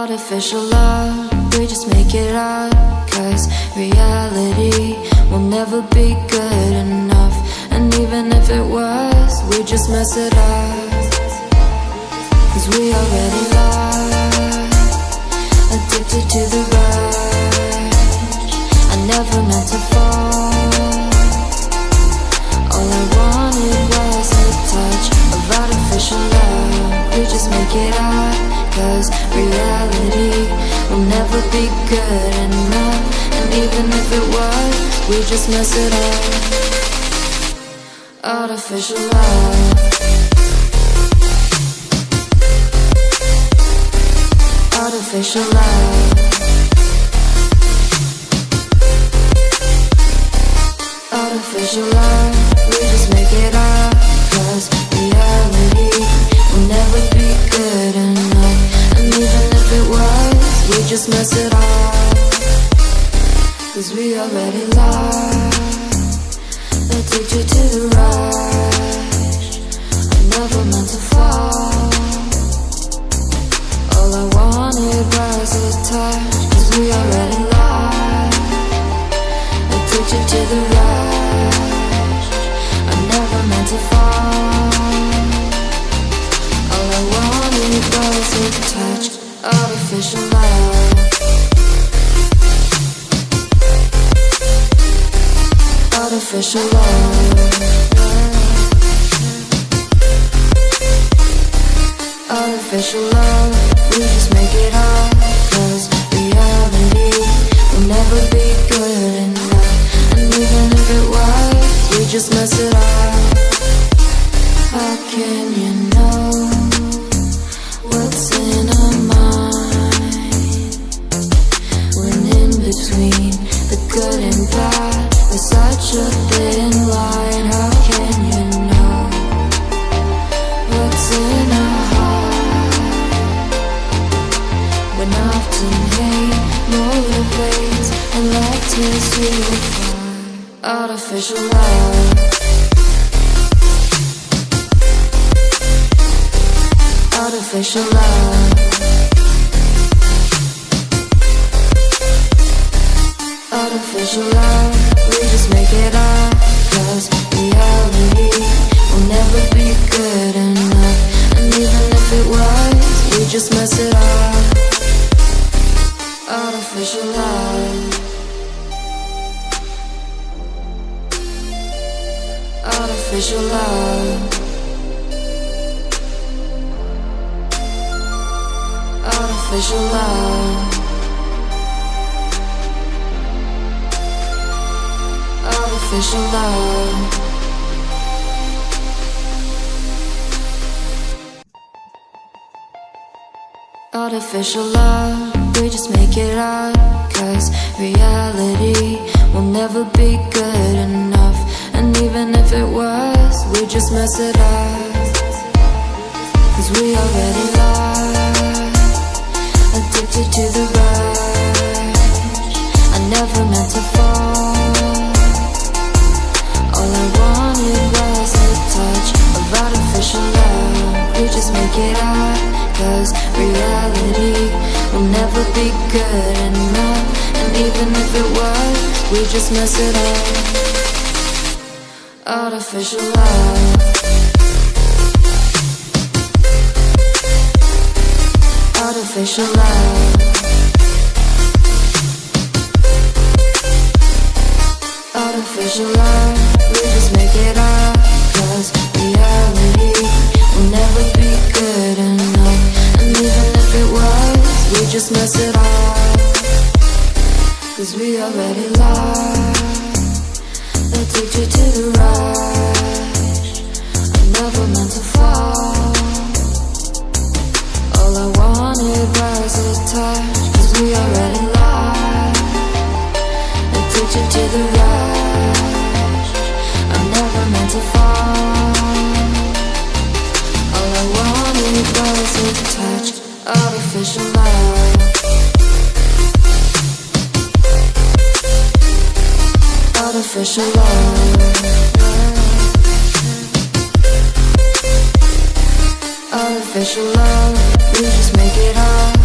Artificial love, we just make it up. Cause reality will never be good enough. And even if it was, we just mess it up. Cause we already lost, addicted to the rush. I never meant to fall. All I wanted was a touch of artificial love. We just make it up. Cause reality will never be good enough. And even if it was, we just mess it up. Artificial love. Artificial love. Artificial love. We just make it up. Cause reality will never be good enough. And even if it was, we just mess it up. Cause we already lost, addicted to the rush. I never meant to fall. All I wanted was a touch. Cause we already lost, addicted to the rush. I never meant to fall. All I wanted was a touch. Artificial love. Artificial love. Artificial love. We just make it up. Cause reality will never be good enough. And even if it was, we just mess it up. How can you know what's in our mind? When in between the good and bad, there's such a thin line. How can you know what's in our heart? When often hate motivates and love tears you apart. Artificial love. Artificial love. Artificial love. We just make it up. Cause reality will never be good enough. And even if it was, we just mess it up. Artificial love. Artificial love. Artificial love. Artificial love. Artificial love. We just make it up. Cause reality will never be good enough. And even if it was, we just mess it up. Cause we already lost, addicted to the rush. I never meant to fall. All I wanted was a touch of artificial love. We just make it up. Cause reality will never be good enough. And even if it was, we just mess it up. Artificial love. Artificial love. Artificial love. We just make it up. Cause reality will never be good enough. And even if it was, we just mess it up. Cause we already lost, addicted to the rush. I never meant to fall. All I wanted was a touch. Cause we already lost, addicted to the rush. I never meant to fall. All I wanted was a touch. Artificial love. Artificial love. Artificial love. We just make it up.